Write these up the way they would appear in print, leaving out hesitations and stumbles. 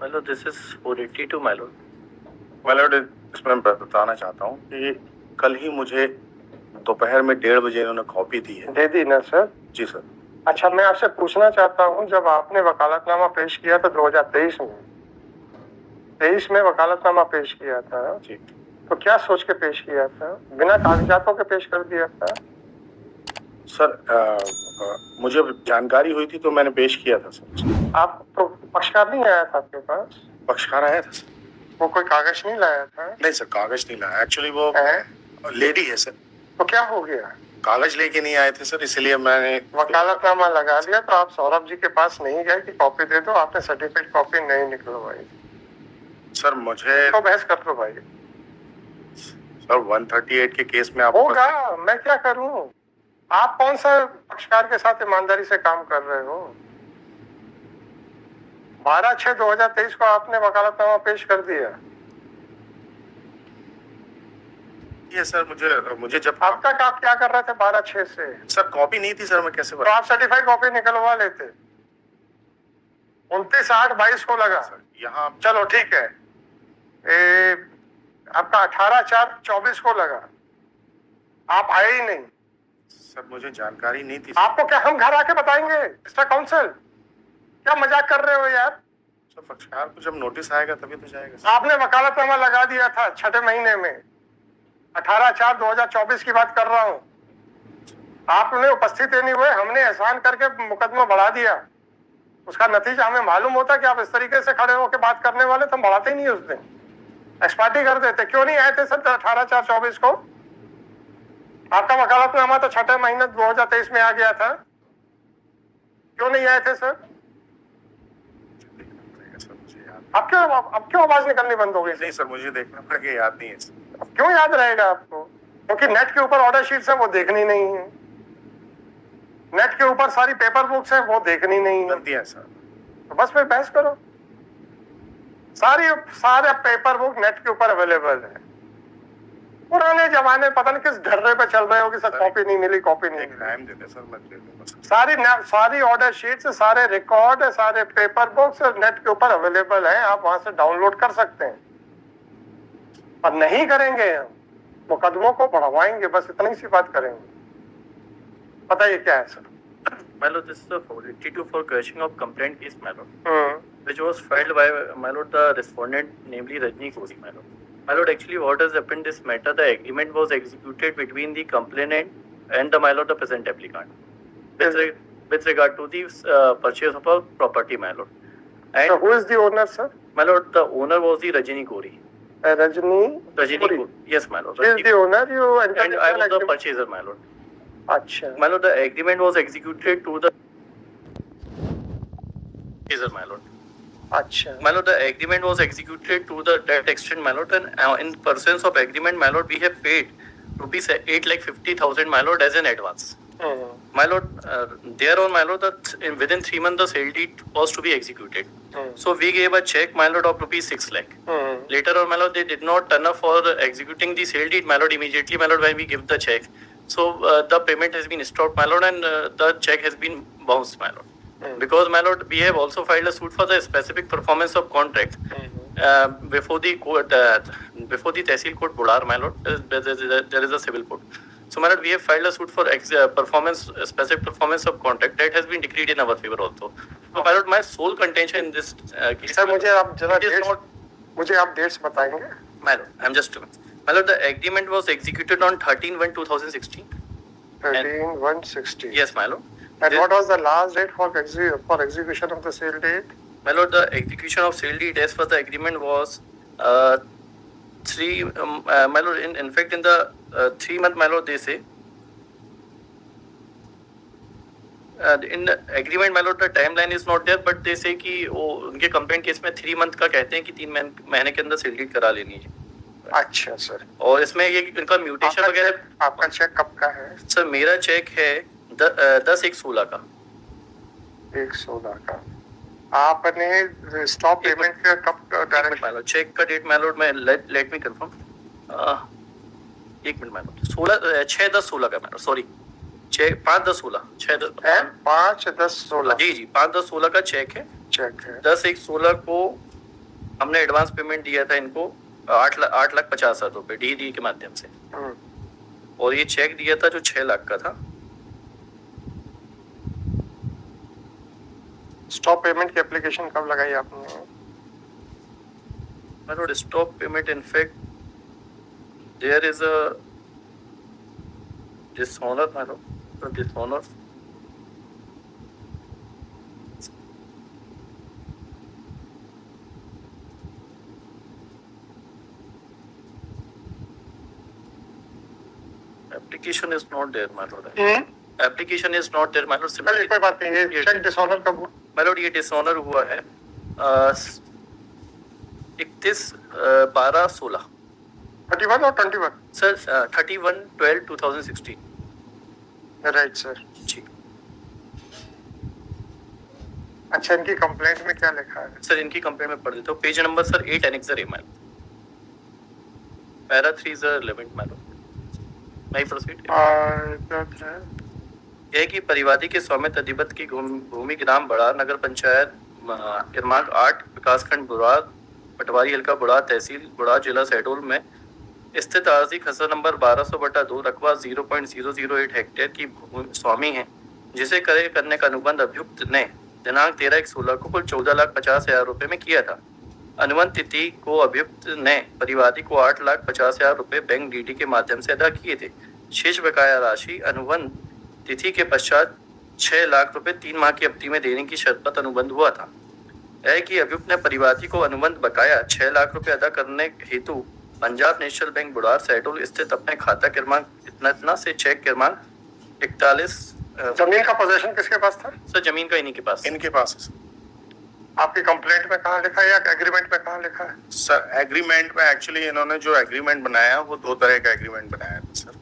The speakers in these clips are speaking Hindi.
मतलब दिस इज 482 माइलोड। माइलोड, इसमें मैं बताना चाहता हूँ कि कल ही मुझे दोपहर में 1:30 बजे इन्होंने कॉपी दी है। दे दी ना सर? जी सर। अच्छा, मैं आपसे पूछना चाहता हूँ, जब आपने वकालतनामा पेश किया था 2023 में वकालतनामा पेश किया था जी। तो क्या सोच के पेश किया था? बिना कागजातों के पेश कर दिया था? सर मुझे जानकारी हुई थी तो मैंने पेश किया था सर। आप तो पक्षकार नहीं आया था आपके पास? पक्षकार आया था सर। वो कोई कागज नहीं लाया था? नहीं सर, कागज नहीं लाया। एक्चुअली वो लेडी है सर। तो क्या हो गया? कागज लेके नहीं आए थे सर, इसलिए मैंने वकालतनामा लगा दिया। तो आप सौरभ जी के पास नहीं गए कि कॉपी दे दो? आपने सर्टिफिकेट कॉपी नहीं निकलवाई। सर मुझे तो बहस कर लो भाई। सर 138 के केस में आप होगा, मैं क्या करूं? आप कौन सा पक्षकार के साथ ईमानदारी से काम कर रहे हो? 12/6/2023 को आपने वकालतनामा पेश कर दिया। ये सर मुझे जब अब तक आप क्या कर रहे थे 12/6 से? सर कॉपी नहीं थी सर, मैं कैसे तो आप सर्टिफाइड कॉपी निकलवा लेते। 29/8/22 को लगा यहाँ। चलो ठीक है। आपका 18/4/24 को लगा, आप आए ही नहीं। सर मुझे जानकारी नहीं थी। आपको क्या हम घर आके बताएंगे मिस्टर काउंसिल? क्या मजाक कर रहे हो यार? सर पक्षकार को जब नोटिस आएगा तभी तो जाएगा। आपने वकालतनामा लगा दिया था 6ठे महीने में, 18/4/2024 की बात कर रहा हूं। आपने उपस्थित नहीं हुए, हमने एहसान करके मुकदमा बढ़ा दिया। उसका नतीजा हमें मालूम होता कि आप इस तरीके से खड़े होकर बात करने वाले, तो हम बढ़ाते ही नहीं उस दिन, एक्सपार्टी कर देते। क्यों नहीं आए थे सर 18/4/24 को? आपका वकालतनामा तो 6ठे महीने 2023 में आ गया था, क्यों नहीं आए थे सर? अब क्यों आवाज निकलनी बंद हो गई? नहीं सर, मुझे देखना पड़ेगा, याद नहीं है सर। अब क्यों याद रहेगा आपको? क्योंकि नेट के ऊपर ऑर्डर शीट्स है, वो देखनी नहीं है। नेट के ऊपर सारी पेपर बुक्स है, वो देखनी नहीं है। गलती है सर। तो बस फिर बहस करो। सारे पेपर बुक नेट के ऊपर अवेलेबल है। पुराने जमाने पता नहीं किस ढर्रे पे चल रहे हो कि सर कॉपी नहीं मिली, कॉपी नहीं मिली। टाइम दे दे सर, मैं दे दूंगा। सारी ऑर्डर शीट्स, सारे रिकॉर्ड, सारे पेपर बुक्स नेट के ऊपर अवेलेबल है, आप वहां से डाउनलोड कर सकते हैं। और नहीं करेंगे हम, मुकदमों को बढ़वाएंगे, बस इतनी सी बात करेंगे। बताइए क्या है sir? My lord, this is a 482 for quashing of complaint case, my lord, which was filed by my lord the respondent, namely Rajni Kori, my lord. My lord, actually, what has happened this matter? The agreement was executed between the complainant and the my lord the present applicant, with regard to the purchase of a property, my lord. And so who is the owner, sir? My lord, the owner was the Rajni Kori. Rajni Kori? Yes, my lord. She is the owner. And I was the purchaser, my lord. Achha. My lord, the agreement was executed to the purchaser, my lord. Achha. My lord, the agreement was executed to the that extent, my lord, and in pursuance of agreement, my lord, we have paid rupees 8,50,000, my lord, as an advance. My lord, thereon, my lord, that within 3 months the sale deed was to be executed. So we gave a check, my lord, of rupees 6 lakh. Later on, my lord, they did not turn up for executing the sale deed, my lord, immediately, my lord, when we give the check. So the payment has been stopped, my lord, and the check has been bounced, my lord. Because, my lord, we have also filed a suit for the specific performance of contract before the court, before the Tehsil Court, Budar, my lord. There is a civil court. So, my lord, we have filed a suit for specific performance of contract that has been decreed in our favor also. So, my lord, my sole contention in this case. Sir, मुझे आप dates बताएंगे? My lord, I'm just. My lord, the agreement was executed on 13/1/2016. 13/1/16. Yes, my lord. And what was the last date for execution of the sale deed? My lord, the execution of sale deed as per the agreement was my lord, in fact, in the 3 month, my lord, they say. In the agreement, my lord, the timeline is not there, but they say कि वो उनके complaint case में 3 month का कहते हैं कि 3 महीने के अंदर sale deed करा लेनी है। अच्छा सर। और इसमें ये इनका म्यूटेशन वगैरह। आपका चेक कब का है? सर मेरा चेक है 10/1/16 का। 1/16 का। आपने स्टॉप पेमेंट का कब डायरेक्ट? चेक का डेट माय लॉर्ड, मैं let me confirm. 1 minute my Lord, 6/10/16 का, मैडम सॉरी, 5/10/16 5/10/16 जी 5/10/16 का चेक है। 10/1/16 को हमने एडवांस पेमेंट दिया था इनको 8,50,000 रुपए DD के माध्यम से, और ये चेक दिया था जो 6 लाख का था। स्टॉप पेमेंट की एप्लीकेशन कब लगाई आपने? My lord, stop payment. In fact, there is a dishonor, my lord. A dishonor. Application is not there, my lord. Application is not there, my lord. चलिए कोई बात नहीं, ये चेक डिसऑनर कब हुआ? My lord, ये डिसऑनर हुआ है 31/12/16 31 और 21? सर 31/12/2016। Right sir. जी अच्छा, इनकी कंप्लेंट में क्या लिखा है? सर, इनकी कंप्लेंट में पढ़ देता हूँ। Page number sir 8 annexure A मैल, पैरा 3 इज रिलेवेंट मैल। मैं प्रोसीड। यह कि परिवादी के स्वामित्व अधिपत की भूमि ग्राम बड़ा नगर पंचायत क्रमांक 8 विकासखंड बुरा पटवारी हल्का बुरा तहसील बुरा जिला शहडोल में स्थित आरजी खसरा नंबर 1200/2 रकबा 0.008 हेक्टेयर की स्वामी है, जिसे क्रय करने का अनुबंध अभियुक्त ने दिनांक 13/1/16 को कुल 14,50,000 रुपए में किया था। अनुबंध तिथि को अभियुक्त ने परिवादी को 8,50,000 रुपए बैंक DD के माध्यम से अदा किए थे। शेष बकाया राशि अनुबंध तिथि के पश्चात 6 लाख रुपए 3 माह की अवधि में देने की शर्त पर अनुबंध हुआ था। यह कि अभियुक्त ने परिवादी को अनुबंध बकाया 6 लाख रुपए अदा करने हेतु पंजाब नेशनल बैंक बुढ़ार शहडोल स्थित अपने खाता क्रमांक इतना से चेक क्रमांक 41। जमीन का पोजीशन किसके पास था? सर जमीन का इन्हीं के पास। इनके पास है सर। आपकी कंप्लेंट में कहाँ लिखा है या एग्रीमेंट में कहाँ लिखा है? सर एग्रीमेंट में एक्चुअली इन्होंने जो एग्रीमेंट बनाया वो 2 तरह का एग्रीमेंट बनाया था सर,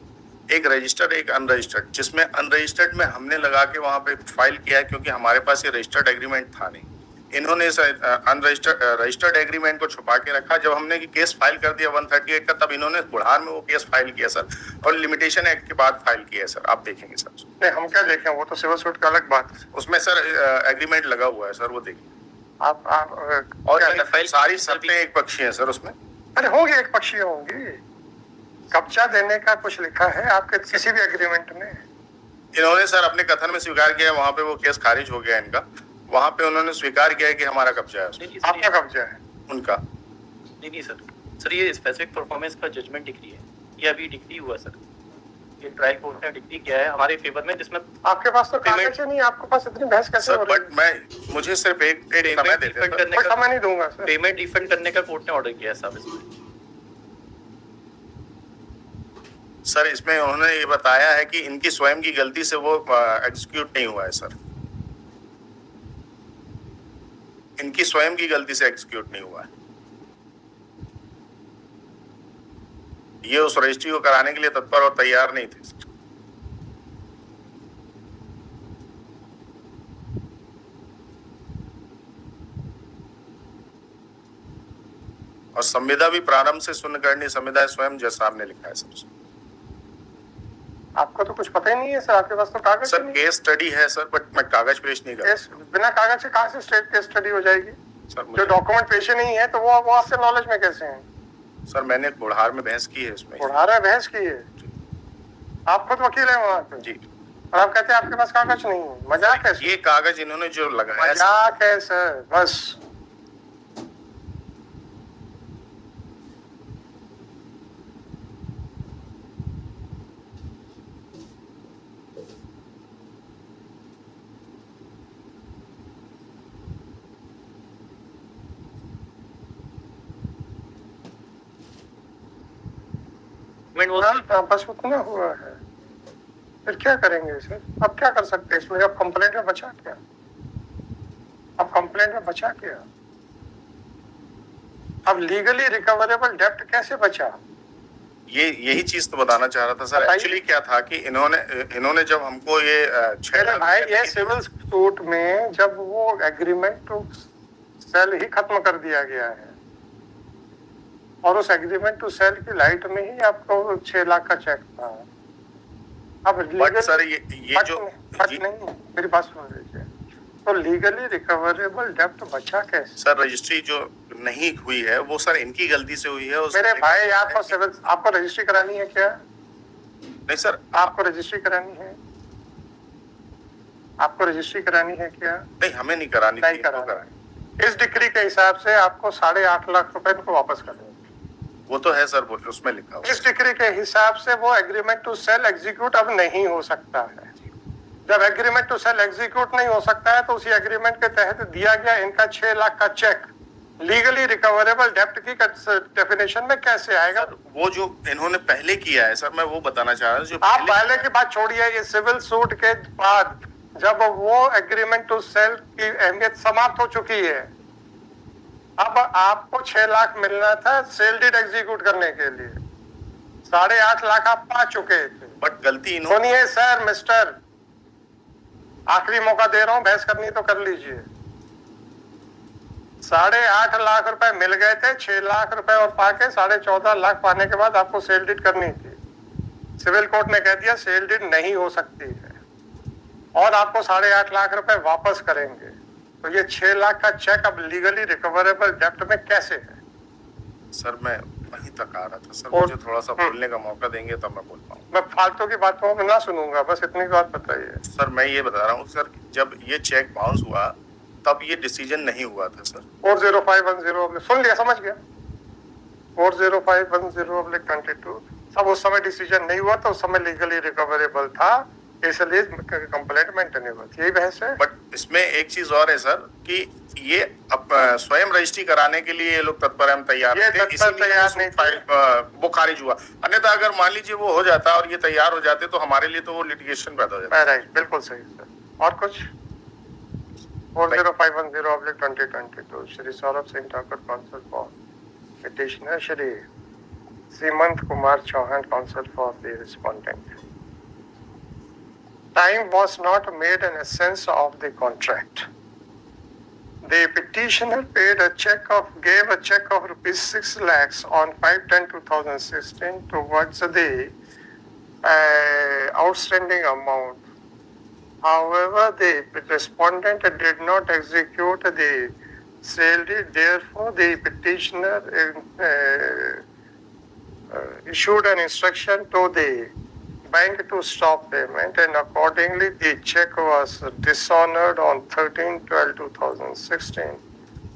एक रजिस्टर्ड एक अनरजिस्टर्ड, जिसमें अनरजिस्टर्ड में हमने लगा के वहाँ पे फाइल किया क्योंकि हमारे पास ये रजिस्टर्ड एग्रीमेंट था नहीं। इन्होंने रजिस्टर्ड एग्रीमेंट को छुपा के रखा। जब हमने केस फाइल कर दिया 138 का, तब इन्होंने बुढ़ान में वो केस फाइल किया सर, और लिमिटेशन एक्ट के बाद फाइल किया सर। आप देखेंगे सर। नहीं, हम क्या देखें, वो तो सिविल सूट का अलग बात है। उसमें सर एग्रीमेंट लगा हुआ है सर, वो देखिए। आप और फाइल सारी शर्तें एक पक्षी है सर उसमें। अरे होंगी, एक पक्षीय होंगी। कब्जा देने का कुछ लिखा है आपके किसी भी एग्रीमेंट में? इन्होंने सर अपने कथन में स्वीकार किया, वहाँ पे वो केस खारिज हो गया इनका। वहाँ पे उन्होंने स्वीकार किया है कि हमारा कब्जा है उसमें। आपका कब्जा है? उनका नहीं सर ये स्पेसिफिक परफॉर्मेंस का जजमेंट डिग्री है, ये अभी डिग्री हुआ सर, ये ट्रायल कोर्ट ने डिग्री किया है हमारे फेवर में, जिसमें आपके पास तो कागज नहीं, आपके पास इतनी बहस कैसे हो रही है? बट मुझे सिर्फ एक समय देते हैं। समय नहीं दूंगा सर। पेमेंट रिफंड करने का कोर्ट ने ऑर्डर किया है साहब इसमें। सर इसमें उन्होंने ये बताया है कि इनकी स्वयं की गलती से वो एग्जीक्यूट नहीं हुआ है सर, इनकी स्वयं की गलती से एग्जीक्यूट नहीं हुआ है। ये उस रजिस्ट्री को कराने के लिए तत्पर और तैयार नहीं थे। और संविदा भी प्रारंभ से शून्य करनी संविदा स्वयं जैसा आपने लिखा है सर। आपको तो कुछ पता ही नहीं है सर, आपके पास तो कागज सर केस स्टडी है सर, बट मैं कागज पेश नहीं कर। बिना कागज से कहाँ से केस स्टडी हो जाएगी? सर जो डॉक्यूमेंट पेश नहीं है तो वो आपसे नॉलेज में कैसे है? सर मैंने बुढ़ार में बहस की है इसमें। बुढ़ार में बहस की है? आप खुद वकील है वहाँ पे? जी। और आप कहते हैं आपके पास कागज नहीं है? मजाक है? ये कागज इन्होंने जो लगाया, मजाक है सर, बस। बस उतना हुआ है, फिर क्या करेंगे सर? अब क्या कर सकते हैं इसमें? अब कंप्लेंट में बचा क्या? अब कंप्लेंट में बचा क्या? अब लीगली रिकवरेबल डेब्ट कैसे बचा? यही चीज तो बताना चाह रहा था सर। एक्चुअली क्या था कि इन्होंने जब हमको ये भाई ये सिविल सूट में जब वो एग्रीमेंट टू सेल ही खत्म कर दिया गया है, और उस एग्रीमेंट टू सेल की लाइट में ही आपको 6 लाख का चेक था। अब बट सर ये जो नहीं, मेरी बात सुन लीजिए, तो लीगली रिकवरेबल डेब्ट बचा कैसे? सर रजिस्ट्री जो नहीं हुई है वो सर इनकी गलती से हुई है। मेरे भाई आपको सिविल आपको रजिस्ट्री करानी है क्या? नहीं सर, आपको रजिस्ट्री करानी है? आपको रजिस्ट्री करानी है क्या? नहीं हमें नहीं करानी नहीं थी, करानी। इस डिक्री के हिसाब से आपको 8.5 लाख रुपए इनको वापस करने। वो तो है सर, बोल उसमें लिखा हुआ। इस डिक्री के हिसाब से वो एग्रीमेंट टू सेल एग्जीक्यूट अब नहीं हो सकता है। जब एग्रीमेंट टू सेल एग्जीक्यूट नहीं हो सकता है तो उसी एग्रीमेंट के तहत दिया गया इनका 6 लाख का चेक लीगली रिकवरेबल डेप्ट की डेफिनेशन में कैसे आएगा? सर, वो जो इन्होंने पहले किया है सर, मैं वो बताना चाह रहा हूँ। जो आप पहले की बात छोड़िए, ये सिविल सूट के बाद जब वो एग्रीमेंट टू सेल की अहमियत समाप्त हो चुकी है, अब आपको 6 लाख मिलना था सेल डीड एग्जीक्यूट करने के लिए, 8.5 लाख आप पा चुके थे। बट गलती इन्होंने। सुनिए सर, मिस्टर, आखिरी मौका दे रहा हूं, बहस करनी तो कर लीजिए। 8.5 लाख रुपए मिल गए थे, 6 लाख रुपए और पाके 14.5 लाख पाने के बाद आपको सेल डीड करनी थी। सिविल कोर्ट ने कह दिया सेल डीड नहीं हो सकती है और आपको 8.5 लाख रुपए वापस करेंगे। तो ये 6 लाख का चेक अब लीगली रिकवरेबल डेप्ट में कैसे है? सर मैं वहीं तक आ रहा था सर, मुझे थोड़ा सा बोलने का मौका देंगे तब मैं बोल पाऊँ। मैं फालतू की बातों में ना सुनूंगा, बस इतनी बात बताइए। सर मैं ये बता रहा हूँ सर, जब ये चेक बाउंस हुआ तब ये डिसीजन नहीं हुआ था सर। 40510 सुन लिया, समझ गया। 40510/22 सब उस समय डिसीजन नहीं हुआ तो उस समय लीगली रिकवरेबल था, इसलिए कंप्लेंट मेंटेनेबल थी। यही बहस है। बट इसमें एक चीज और है सर कि ये अब स्वयं रजिस्ट्री कराने के लिए ये लोग तत्पर हम तैयार ये थे, तत्पर इसीलिए तैयार वो नहीं फाइल वो खारिज हुआ। अन्यथा अगर मान लीजिए वो हो जाता और ये तैयार हो जाते तो हमारे लिए तो वो लिटिगेशन पैदा हो जाता। राइट, बिल्कुल सही सर। और कुछ? 40510/2022 Shri Saurabh Singh Thakur, counsel for petitioner, Shri Seemant Kumar Chauhan, counsel for the respondent. Time was not made an essence of the contract. The petitioner gave a check of rupees 6 lakhs on 5/10/2016 towards the outstanding amount. However, the respondent did not execute the sale deed. Therefore, the petitioner issued an instruction to the bank to stop payment, and accordingly the check was dishonored on 13/12/2016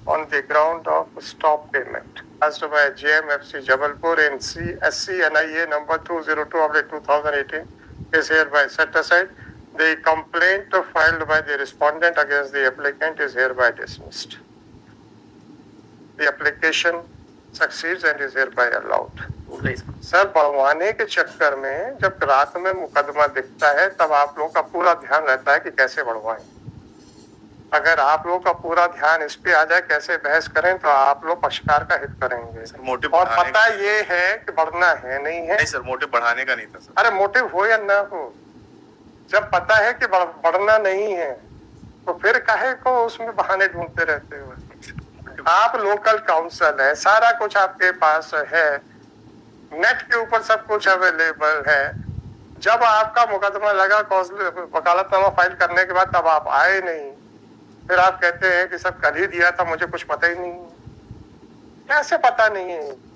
on the ground of stop payment. As by JMFC Jabalpur in SCNIA number 202/2018 is hereby set aside. The complaint filed by the respondent against the applicant is hereby dismissed. The application succeeds and is hereby allowed. Sir, बढ़वाने के चक्कर में जब रात में मुकदमा दिखता है तब आप लोगों का पूरा ध्यान रहता है कि कैसे बढ़वाएं। अगर आप लोगों का पूरा ध्यान इस पे आ जाए कैसे बहस करें तो आप लोग पक्षकार का हित करेंगे। मोटिव और पता ये है कि बढ़ना है नहीं है। नहीं सर, मोटिव बढ़ाने का नहीं था सर। अरे मोटिव हो या ना हो, जब पता है कि बढ़ना नहीं है तो फिर काहे को उसमें बहाने ढूंढते रहते हो? आप लोकल काउंसिल है, सारा कुछ आपके पास है, नेट के ऊपर सब कुछ अवेलेबल है। जब आपका मुकदमा लगा वकालतनामा फाइल करने के बाद तब आप आए नहीं, फिर आप कहते हैं कि सब कल ही दिया था, मुझे कुछ पता ही नहीं। कैसे पता नहीं है?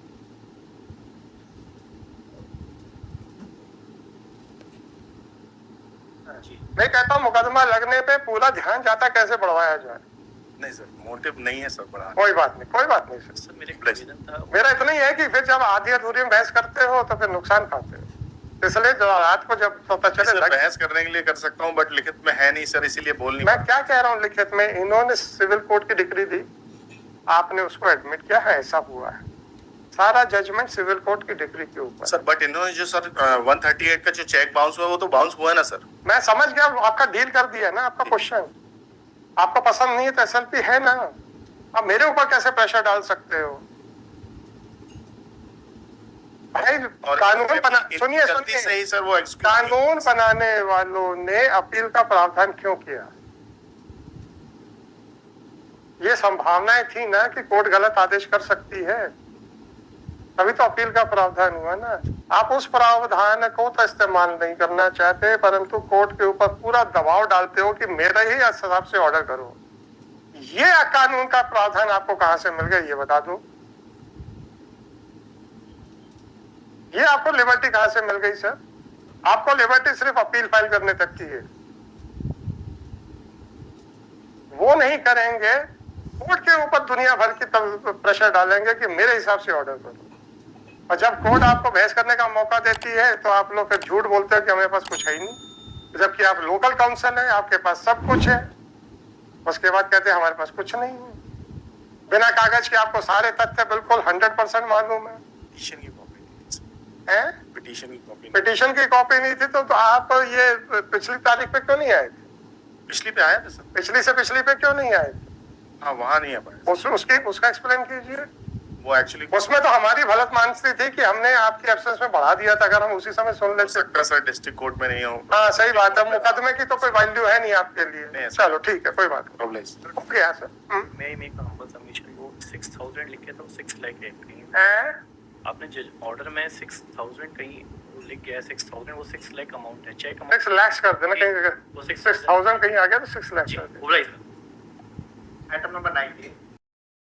मैं कहता हूँ मुकदमा लगने पे पूरा ध्यान जाता कैसे बढ़वाया जाए। नहीं सर, मोटिव नहीं है सर बढ़ाने। कोई बात नहीं, कोई बात नहीं सर। मेरा इतना ही है कि फिर जब आधी अधूरी में बहस करते हो तो फिर नुकसान खाते हो, इसलिए रात को जब पता चले। बहस करने के लिए कर सकता हूँ बट लिखित में है नहीं सर, इसीलिए बोल नहीं। मैं क्या कह रहा हूँ, लिखित में इन्होंने सिविल कोर्ट की डिग्री दी, आपने उसको एडमिट किया है, ऐसा हुआ है। सारा जजमेंट सिविल कोर्ट की डिग्री के ऊपर सर। बट इन्होंने जो सर 138 का जो चेक बाउंस हुआ वो तो बाउंस हुआ ना सर। मैं समझ गया, आपका डील कर दिया ना। आपका क्वेश्चन आपको पसंद नहीं है तो SLP है ना, अब मेरे ऊपर कैसे प्रेशर डाल सकते हो भाई? कानून सुनिए सही सर, वो कानून बनाने वालों ने अपील का प्रावधान क्यों किया? ये संभावनाएं थी ना कि कोर्ट गलत आदेश कर सकती है, तभी तो अपील का प्रावधान हुआ ना। आप उस प्रावधान को तो इस्तेमाल नहीं करना चाहते, परंतु कोर्ट के ऊपर पूरा दबाव डालते हो कि मेरे ही हिसाब से ऑर्डर करो। ये कानून का प्रावधान आपको कहां से मिल गया ये बता दो। ये आपको लिबर्टी कहां से मिल गई सर? आपको लिबर्टी सिर्फ अपील फाइल करने तक की है, वो नहीं करेंगे। कोर्ट के ऊपर दुनिया भर की प्रेशर डालेंगे कि मेरे हिसाब से ऑर्डर करो, और जब कोर्ट आपको बहस करने का मौका देती है तो आप लोग फिर झूठ बोलते हो कि हमारे पास कुछ है ही नहीं, जबकि आप लोकल काउंसिल है, आपके पास सब कुछ है। उसके बाद कहते हैं हमारे पास कुछ नहीं है, बिना कागज के आपको सारे तथ्य बिल्कुल 100% मालूम है। पिटीशन की कॉपी हैं? पिटीशन की कॉपी पिटीशन की कॉपी नहीं थी तो आप ये पिछली तारीख पे क्यों नहीं आए थे? पिछली पे आया था सर। पिछली से पिछली पे क्यों नहीं आए थे? हाँ वहाँ नहीं आ पाया। उसका एक्सप्लेन कीजिए। वो एक्चुअली उसमें तो हमारी भलत मानसी थी कि हमने आपकी एब्सेंस में बढ़ा दिया था, अगर हम उसी समय सुन हो लेते। सकता है सर डिस्ट्रिक्ट कोर्ट में नहीं हो। हाँ सही बात है, मुकदमे की तो कोई वैल्यू है नहीं आपके लिए। नहीं, चलो ठीक है, कोई बात प्रॉब्लम नहीं। ओके हाँ सर। मैं मेक हम्बल सबमिशन, वो 6000 लिखे तो 6 लाख है कहीं। हैं? आपने जज ऑर्डर में 6000 कहीं वो लिख गया है 6000, वो 6 लाख अमाउंट है, चेक 6 लाख कर देना कहीं, वो 6,000 कहीं आ गया तो 6 लाख जी कर देना। पूरा ही सर। Item number 19